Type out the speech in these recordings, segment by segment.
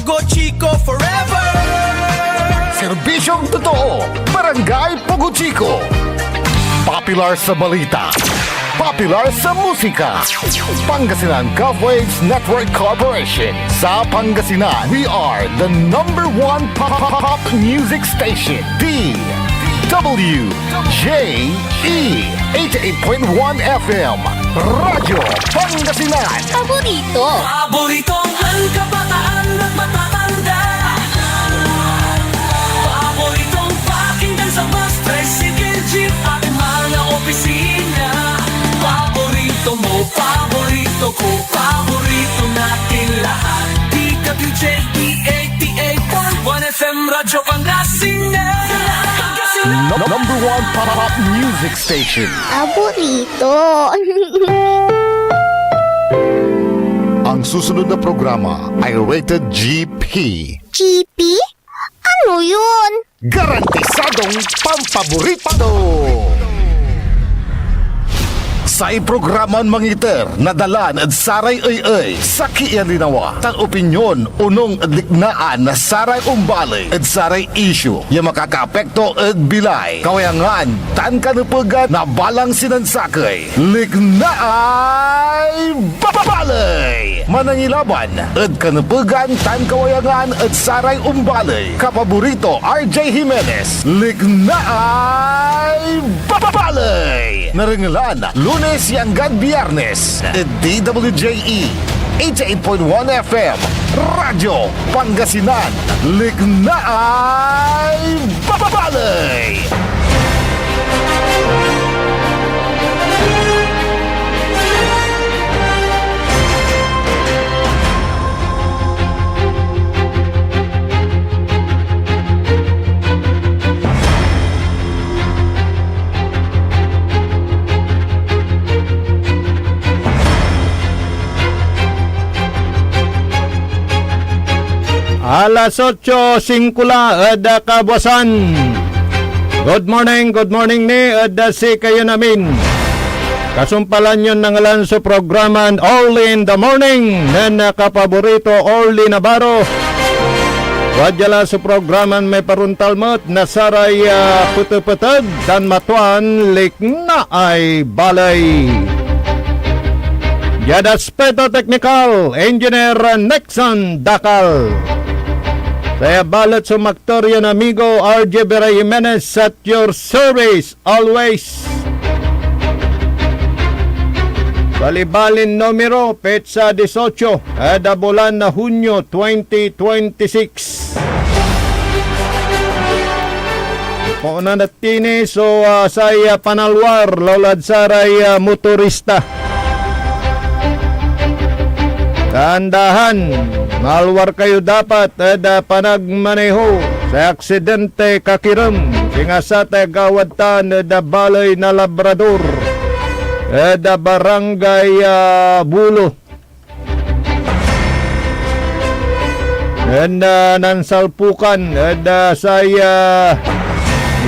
Pogo Chico forever. Serbisyong totoo, Barangay Pogo Chico. Popular sa balita, popular sa musika. Pangasinan Govwaves Network Corporation. Sa Pangasinan, we are the #1 pop music station. WJE 88.1 FM Radyo Pangasinan. Paboritong ang kabataan at matatanda. Paboritong pakinggan sa bus, tricycle, jeep at mga opisina. Paborito mo, paborito ko, paborito natin lahat. DWJE 88.1 FM Radyo Pangasinan. #1 pop music station. Paborito. Ang susunod na programa ay rated GP. GP? Ano yun? Garantisadong pampaborito! Sa iprograman mangiter, nadalan at saray ay sa kialinawa. Tang opinyon, unong liknaan na saray umbalay at saray issue. Yung makakaapekto at bilay. Kawayangan, tan kanupugan na balang sinansakay. Liknaay babalay! Manangilaban at kanupugan, tan kawayangan at saray umbalay. Kapaborito, RJ Jimenez. Liknaay babalay! Naringalan, Lunes hanggang Biyernes, DWJE 88.1 FM Radyo Pangasinan. Liknaay babalay! Alas 8:05 ada kabuasan. Good morning ni ada si kayo namin. Kasumpalan yun ng alan sa programan Early in the Morning na nakapaborito Orly Navarro. Wadjala sa programan may paruntalmot na saray putuputag dan matuan likna ay balay. Yadaspeto Technical Engineer Nexon Dakal. Saya balot sa maktoryan amigo RJ Vera Jimenez at your service always. Balibalin numero petsa 18 ada bulan na Hunyo 2026. Pauna natini so saya panalwar lolad saray motorista. Tandahan, malwar kayo dapat ada panagmaneho sa aksidente kakiram singasate gawatan ada balay na Labrador ada barangay Bulo ada nansalpukan ada saya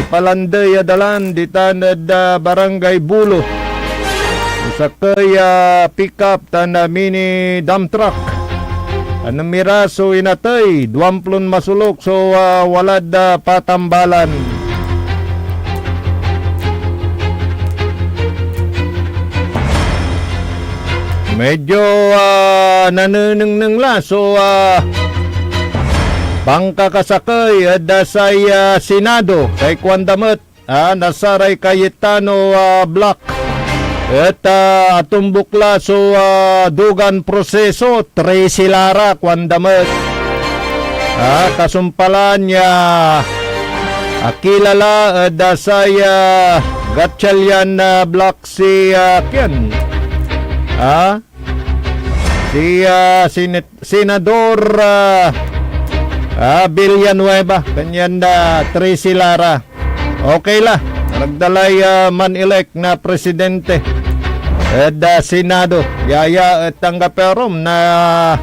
ipalanday adalan ditan ada barangay Bulo sa kaya pick-up tanda mini dump truck. Anong miraso inatay, 20 masulok so walad patambalan. Medyo nanuneng la so bangka kasakay ada say Senado kay Kwandamet nasaray Cayetano Block. At atumbukla so dugan proseso 3 silara Kwandamet. Kasumpalan niya kilala dasaya Gatchalian Black si Kian. Si Senador Villanueva kanyan 3 silara. Okay la. Nagdalay man-elect na presidente Senado. Yaya tanggaperom na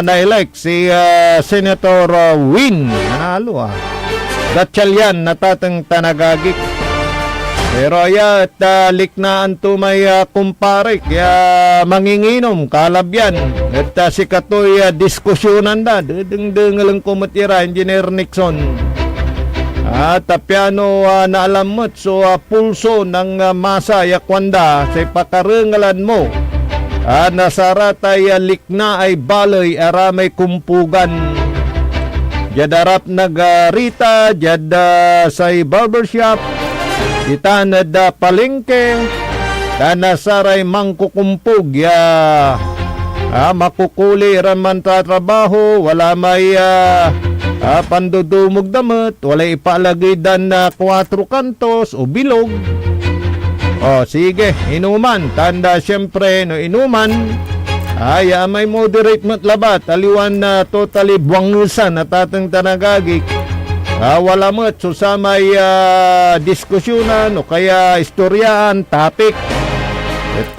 na-elect si Senator Win. Nanalo Gatchalian natatang tanagagik. Pero at liknaan to may kumpare kaya manginginom kalabyan at si katoy diskusyonan da deng lang kumatira Engineer Nixon at piano na alam mo so pulso ng masa yakwanda sa pakarengalan mo nasaratay likna ay balay aramay kumpugan jadarap nagarita jada say barbershop itanad palengke nasaray mangkukumpog ya makukuli raman tatrabaho wala may pandudumog damit wala ipalagay dan na 4 kantos o bilog sige inuman tanda syempre no inuman ay may moderate matlabat aliwan na totally buwangusan at atang tanagagik wala mo at susamay diskusyonan o kaya istoryaan, topic.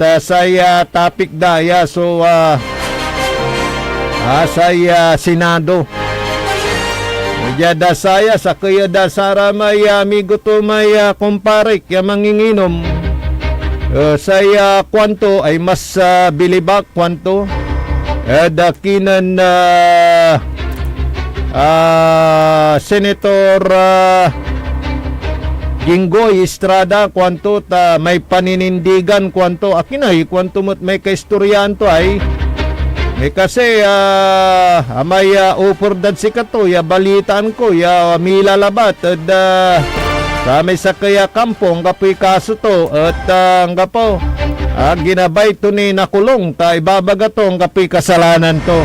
At saya topic daya so saya Senado. Jada saya sa kaya dasara may amigo to may kumpare kaya manginginom. Saya kwanto ay mas bilibak kwanto. Dakinan Senator Jinggoy Estrada kwanto ta may paninindigan kwanto akinay kwanto mo't may kaistoryan to ay kasi may offer dad si kato ya balitaan ko ya milalabat at may sa kaya kampong kapoy kaso to at nga po ginabay to ni nakulong ta ibabaga to ang kapoy kasalanan to.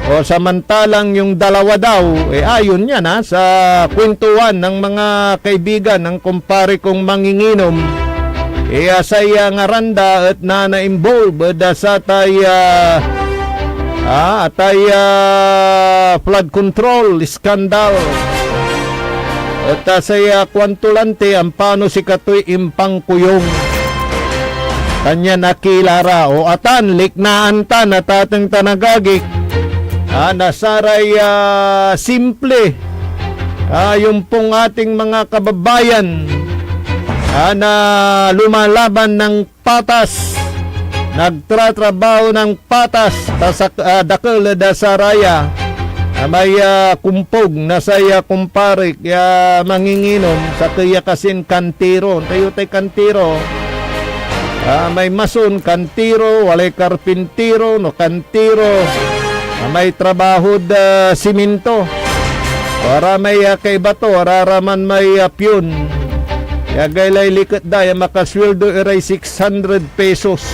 O samantalang yung dalawa daw, ayon yan sa kwentuhan ng mga kaibigan ng kumpare kong manginginom, saya nga randa at na-involve sa flood control skandal. At saya kwantulante ang paano si katoy impang kuyong. Kanya nakilara o atan, liknaan ta na tatang tanagagik. Nasaray simple yung pong ating mga kababayan na lumalaban ng patas nagtratrabaho ng patas dakil da saraya may kumpog na saya kumpare kaya manginginom sa kaya kasin kantiro tayo tay kantiro may mason kantiro walay karpintiro no kantiro may trabaho da siminto para may kay bato raraman may piyun kaya gaylay likat daya makasweldo iray 600 pesos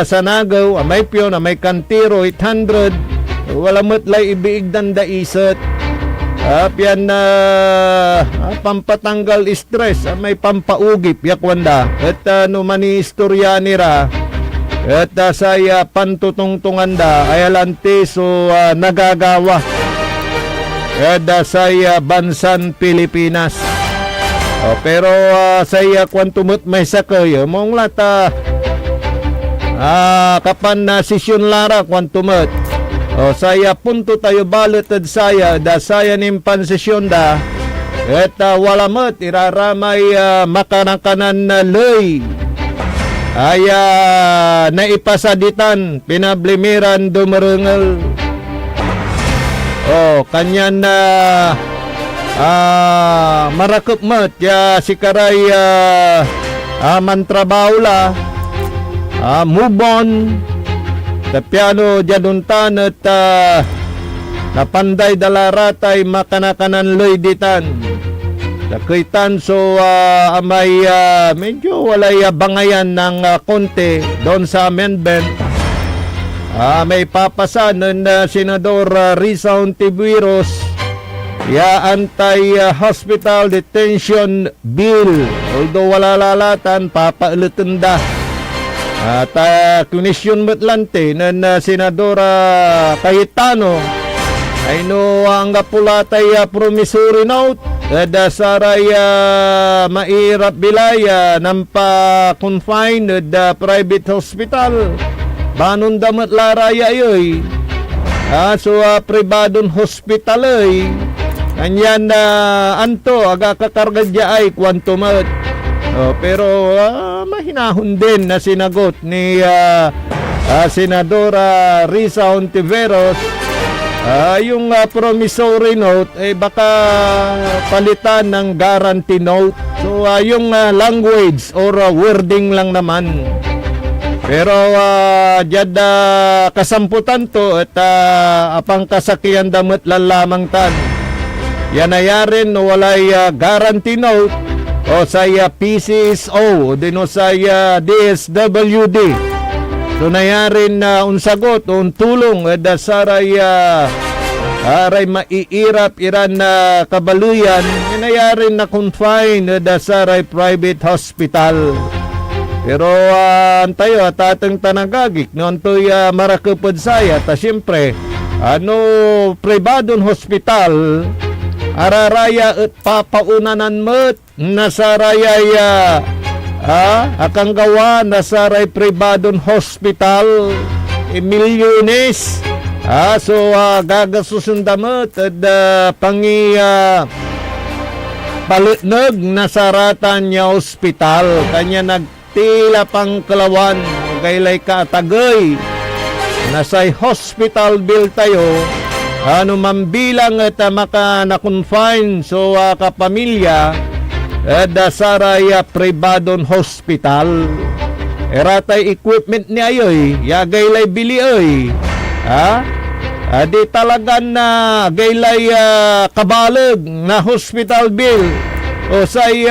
sa nagaw may piyun may kantiro 800 wala matlay ibiig danda isat piyan na pampatanggal stress may pampaugip yakwanda at mani istorya nira at saya pantutungtungan da ay alante so nagagawa at saya bansan Pilipinas pero saya kwantumot may sakay mong lata kapan na sisyon lara kwantumot saya punto tayo balot at saya da saya nimpan sisyon da at wala mat iraramay makanakanan na loy naipasaditan pinablimiran dumarungal kanyan na marakop mat ya sikaray mantrabaho la move on tapiano jaduntan at napanday dalaratay makanakanan loy ditan Nakaitan so may medyo walay bangayan ng konti doon sa amendment. May papasan ng Senador Risa Hontiveros ya anti-hospital detention bill. Although wala lalatan, papaulitin da. At kunisyon matlante ng Senadora Cayetano ay no ang pulatay promissory note dasaray mairap bilaya ng pa-confined private hospital banon damat laraya yoy so pribadon hospital ay kanyan anto aga kakarga dya ay kwantumat Pero mahinahon din na sinagot ni Senadora Risa Hontiveros. Yung promissory note baka palitan ng guarantee note. So yung language or wording lang naman. Pero jad kasamputan to at apang kasakian damot lalamang tan. Yan ayarin no walay guarantee note o saya PCSO o dino saya DSWD. So nayarin na unsagot o tulong saray aray maiirap iran na kabaluyan inayarin na confine saray private hospital. Pero antayo at atang tanagagik noon to'y marakupad saya ta siyempre pribadong hospital araraya at papaunanan mo't nasarayaya akang gawa nasaray pribadong hospital milyones so gagasusundamat at pangi palutnog nasaratan niya hospital kanya nagtila pang kalawan gaylay katagay nasay hospital bill tayo mambilang at maka na-confine so kapamilya saray pribadong hospital eratay equipment ni ayoy yagaylay bili oy di talagan na gaylay kabalag na hospital bill o say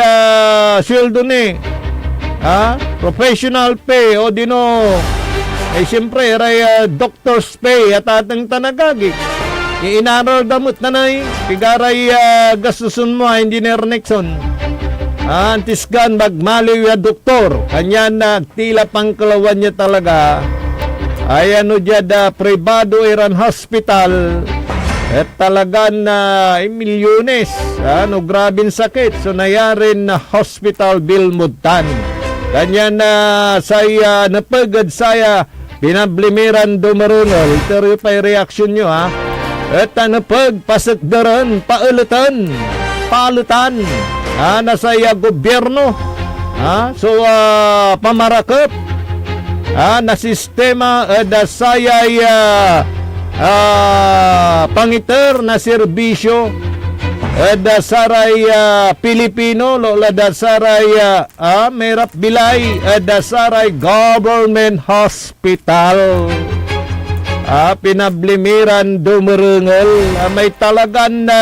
sweldo ni professional pay o dino siyempre ray doctor's pay at atang tanagagik inaral damot na nay pigaray gastusun mo Engineer Nixon antisgan magmaliw ya doktor kanya nagtila pangkalawan niya talaga ay jada pribado iran hospital at talagan na milyones grabing sakit so nayarin na hospital bill mudan kanya na saya napagad saya pinablimiran dumarunol ito pa reaksyon nyo at napagpasagdaran palutan nasaya gobyerno so pamarakop na sistema dasayay pangiter na serbisyo dasaray Pilipino lola dasaray merap bilay dasaray government hospital pinablimiran dumarungal may talagan na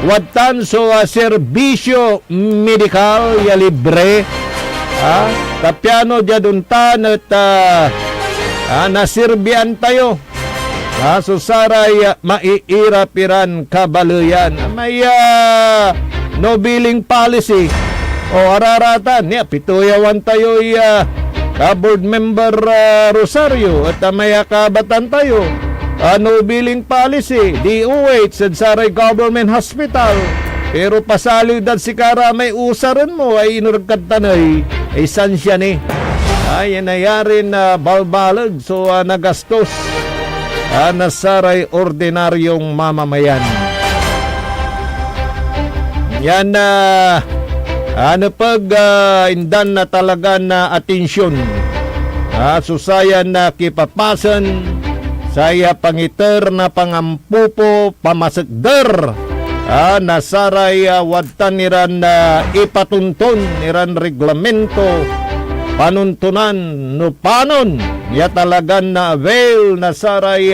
watan so serbisyo medikal ya libre tapyano jaduntan at nasirbian tayo so saray maiirapiran kabaluyan may no billing policy o araratan niya pituyawan tayo board member Rosario at may kabatan tayo no billing policy DOH sa saray government hospital pero pasalidad si kara may usaran mo ay inuragkad tanay ay san siya ni ay nayarin na balbalag so nagastos nasaray ordinaryong mamamayan yan pag indan na talaga na atensyon susayan na kipapasan saya pangiter na pangampupo pamasagder nasaray wadtan niran ipatuntun niran reglamento panuntunan no panon ya talagan na avail nasaray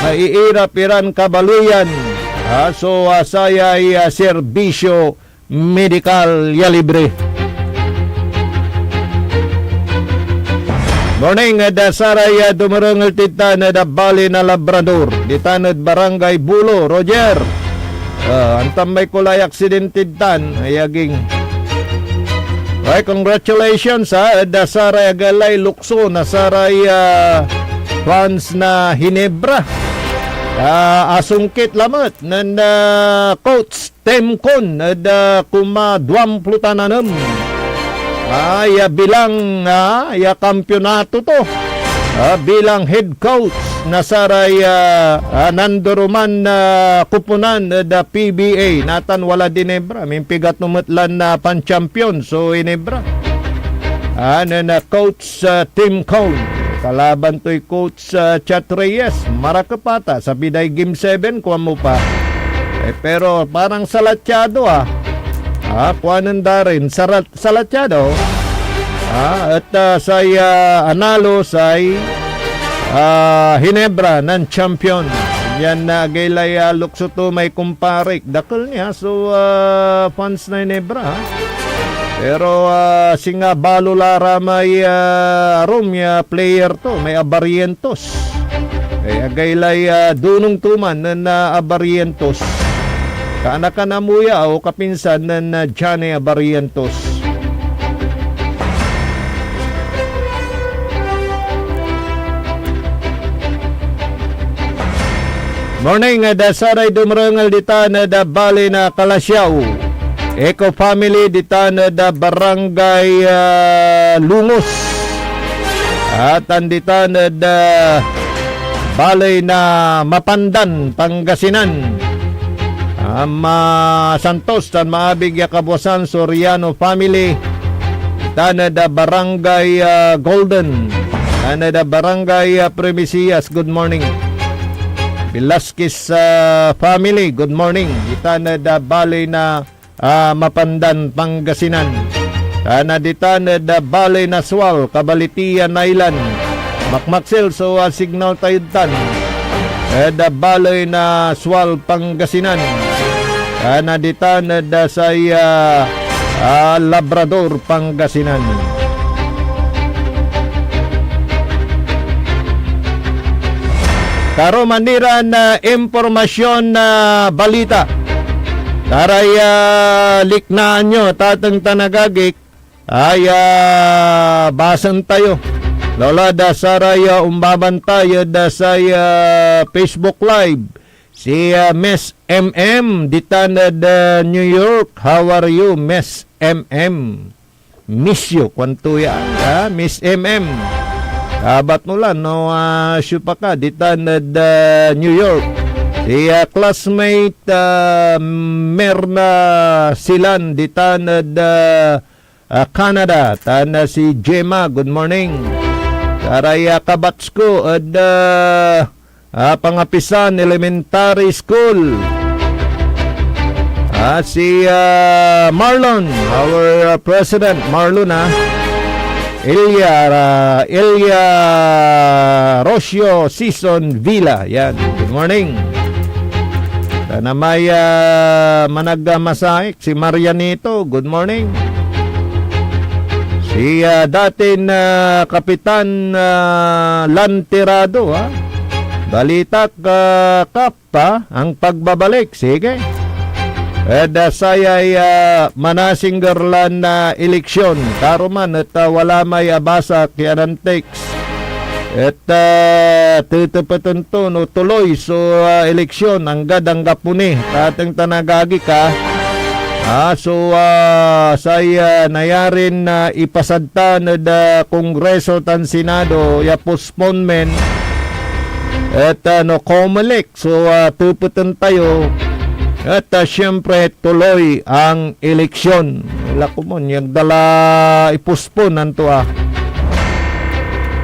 maiirap iran kabaluyan so saya serbisyo medikal ya libre. Morning, dasaray dumarangal tita na Bali na Labrador, ditanad Barangay Bulo, Roger. Antam may kulay aksidentid tan, ayaging. Ay, congratulations dasaray agalay lukso, nasaray fans na Hinebra. Asungkit lamat nan coach Temcon kuma 20 tananam. Bilang kampyonato to bilang head coach na saray nandoruman na kupunan da PBA natan wala dinebra mimpigat numatlan na pan-champion so inebra na coach Tim Cone kalaban to'y coach Chat Reyes marakapata sa biday game 7 kuha mo pa pero parang salatyado kuhanan da rin salatyado at say analo say Hinebra ng champion. Yan na gaylay lukso to may kumparik. Dakal niya. So, fans na Hinebra. Pero singa balo lara may Romya player to. May Abarientos. Kaya gaylay dunong tuman na Abarientos. Kaana ka na muya o kapinsan na Johnny Abarientos. Morning, da saray dumrangal dita na da bali na Kalasyaw. Eco family dita na da barangay Lungos. At andita na da bali na Mapandan, Pangasinan. Santos tan maabig ya Kabuasan Soriano family. Dita na da barangay Golden. Dita na da barangay Premisias. Good morning. Velasquez family, good morning. Dita na da balay na Mapandan, Pangasinan. Tana dita na da balay na Swal, Cabalitian Island. Makmaksel so signal tayudan. Da balay na Swal, Pangasinan. Tana dita na da say Labrador, Pangasinan. Karo manira na impormasyon na balita. Taray liknaan nyo, tatang tanagagik, ay basan tayo. Lola da saray umbaban tayo da say Facebook Live. Si Miss MM, dita na da New York. How are you, Miss MM? Miss you, kwanto yan, Miss MM. Abat mo lang, no, syupa ka, dita na New York. Si classmate Merna Silan, dita na Canada. Tana si Gemma, good morning. Taray kabats ko, Pangapisan Elementary School. Si Marlon, our president, Marlon, Ilya Rocio Season Villa. Yan. Good morning. Na may managmasaik si Marianito. Good morning. Si dating Kapitan Lantirado. Balita kapa ang pagbabalik. Sige. Sayay manasinggerlan na eleksyon karuman at wala may abasa kianan text at tutupatan to no tuloy so eleksyon ang gadang gapuni tatang tanagagi ka so saya nayarin na ipasadta na da Kongreso tan Senado ya postponement at no komelek so tupatan tayo. At siyempre tuloy ang eleksyon. Wala ko mo, yung dala ipuspon nanto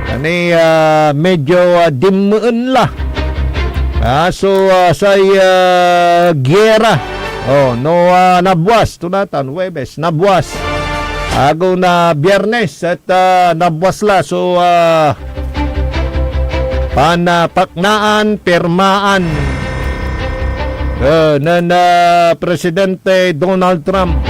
Kani medyo dimaan la. So say giyera. Nabuas. Tunatan, Webes, nabuas. Ago na Biyernes at nabuas la. So panapaknaan, pirmaan. Presidente Donald Trump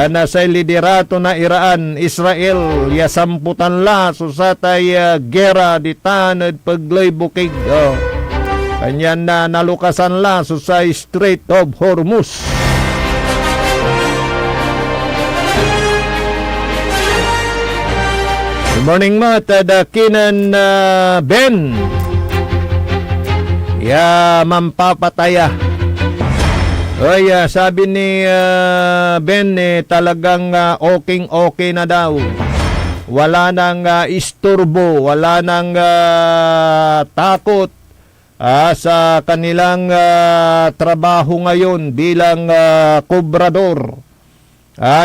na sa liderato na Iran, Israel, yasamputan la susatay gera di tanad paglay bukig. Kanyan na nalukasan la susay Strait of Hormuz. Good morning mga tadakinan Ben. Mampapataya. Oy, sabi ni Ben talagang okay na daw. wala nang isturbo, wala nang takot sa kanilang trabaho ngayon bilang kobrador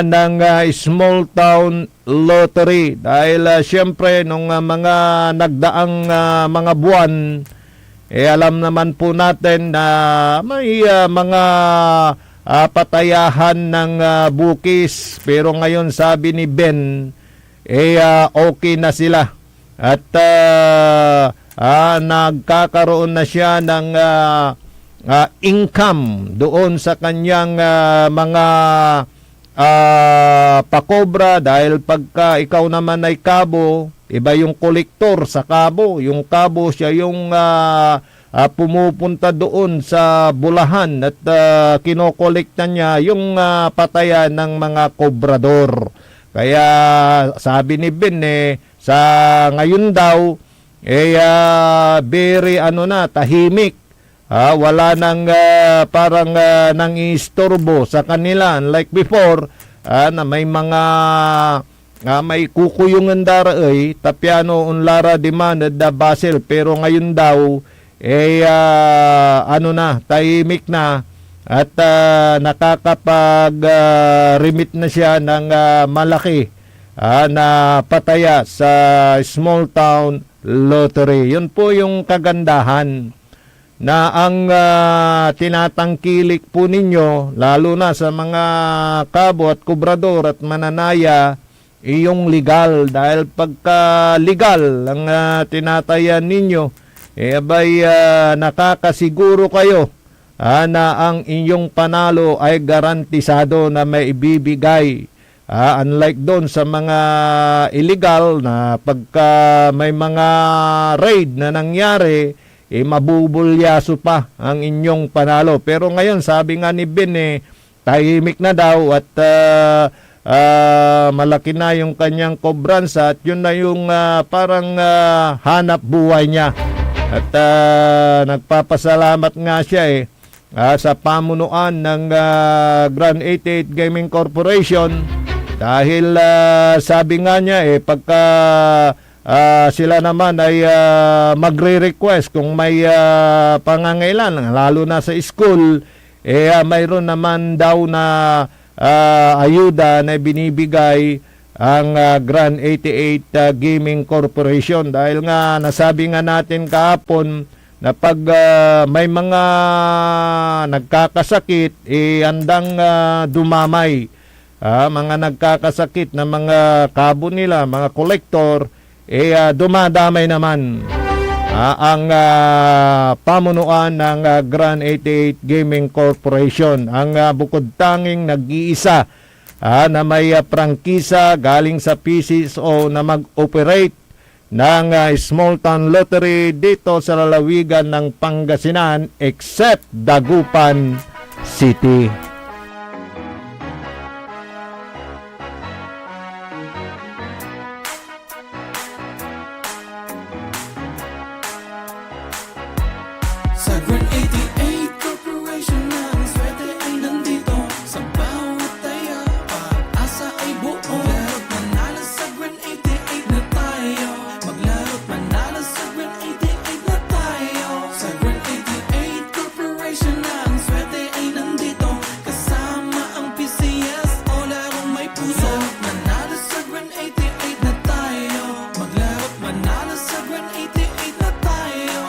ng small town lottery. Dahil siyempre nung mga nagdaang mga buwan, alam naman po natin na may mga patayahan ng bukis, pero ngayon sabi ni Ben okay na sila at nagkakaroon na siya ng income doon sa kanyang mga pakobra, dahil pagka ikaw naman ay kabo, iba yung kolektor sa kabo. Yung kabo siya yung pumupunta doon sa bulahan at kinokolekta niya yung patayan ng mga kobrador. Kaya sabi ni Ben sa ngayon daw very tahimik. Wala nang parang nang istorbo sa kanila, like before na may mga may kukuyungan dara tapiano unlara demand da Basel, pero ngayon daw tahimik na at nakakapag remit na siya ng malaki na pataya sa small town lottery. Yun po yung kagandahan na ang tinatangkilik po ninyo, lalo na sa mga kabo at kubrador at mananaya, yung legal. Dahil pagka legal ang tinatayan ninyo, nakakasiguro kayo na ang inyong panalo ay garantisado na may ibibigay. Unlike doon sa mga illegal na pagka may mga raid na nangyari, mabubulyaso pa ang inyong panalo. Pero ngayon, sabi nga ni Ben, tahimik na daw at malaki na yung kanyang kobransa at yun na yung parang hanap buhay niya. At nagpapasalamat nga siya sa pamunuan ng Grand 88 Gaming Corporation dahil sabi nga niya pagka sila naman ay magre-request kung may pangangailangan, lalo na sa school, mayroon naman daw na ayuda na binibigay ang Grand 88 Gaming Corporation. Dahil nga nasabi nga natin kahapon na pag may mga nagkakasakit, handang dumamay. Mga nagkakasakit na mga kabo nila, mga kolektor, dumadamay naman ang pamunuan ng Grand 88 Gaming Corporation. Ang bukod tanging nag-iisa na may prangkisa galing sa PCSO na mag-operate ng small town lottery dito sa lalawigan ng Pangasinan except Dagupan City. Sa Grand 88 Corporation ng swerte ay nandito. Sa bawat taya, pag-asa ay buo. Maglaro't manalo sa Grand 88 na tayo. Maglaro't manalo sa Grand 88 na tayo. Sa Grand 88 Corporation ng swerte ay nandito. Kasama ang PCS o larong may puso. Manalo sa Grand 88 na tayo. Maglaro't manalo sa Grand 88 na tayo.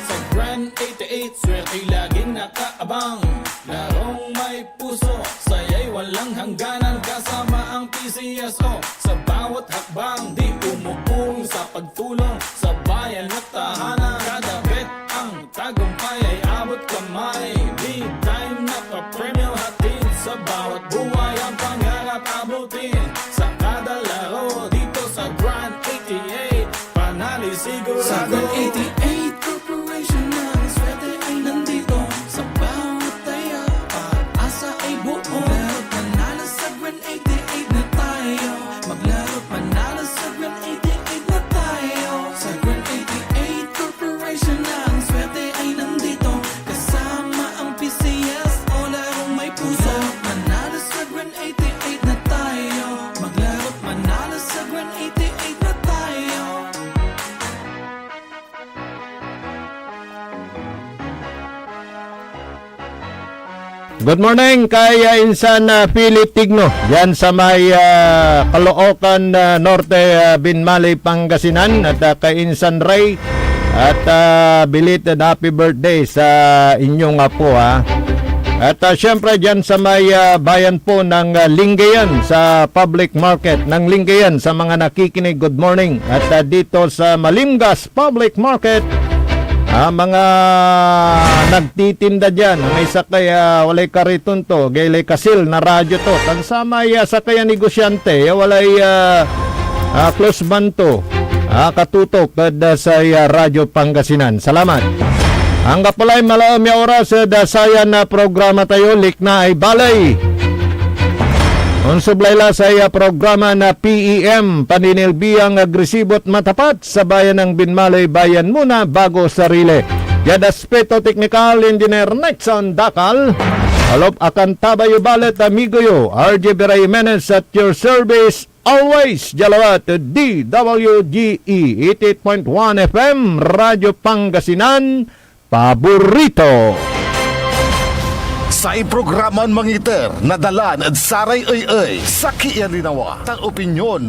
Sa Grand 88, swerte laging nakaabang. Larong may puso, saya'y walang hangganan. Kasama ang PCSO sa bawat hakbang. Di umuong sa pagtulong sa bayan at tahanan. Kada bet ang tagumpay ay abot kamay. Big time na pa-premyo hatid sa bawat buhay. Ang pangarap abutin sa kada laro. Dito sa Grand 88, panali sigurado. Sa Grand 88 Corporation ng swerte ay nandito. Sa bawat taya, pag-asa ay buo. Maglaro't manalo sa Grand 88 na tayo. Maglaro't manalo sa Grand 88 na tayo. Sa Grand 88 Corporation ng swerte ay nandito. Kasama ang PCS o larong may puso. Manalo sa Grand 88 na tayo. Maglaro't manalo sa Grand 88 Good morning kay Insan Philip Tigno yan sa may Caloocan Norte, Binmalay, Pangasinan, at kay Insan Ray at belated happy birthday sa inyong apo ha. At syempre dyan sa may bayan po ng Lingayen sa public market ng Lingayen, sa mga nakikinig, good morning. At dito sa Malimgas Public Market, mga nagtitinda dyan, may sakay walay kariton to, gaylay kasil na radyo to, tansama sakay negosyante, walay close man to, katutok kada sa radyo Pangasinan. Salamat. Hanggang pala'y malaom yung oras sa dasayan na programa tayo, likna ay balay. Unsublay la sa programa na PEM, paninilbiyang agresibot matapat sa bayan ng Binmalay, bayan muna bago sarili. Yad aspeto technical engineer Nexon Dakal. Alop akan tabayo balet amigo yo, RJ Beray Jimenez at your service always. Jalawat DWGE 88.1 FM, Radyo Pangasinan, paborito. Sa iprograman mangiter, nadalan at saray ay sa kiyan linawa, tang opinyon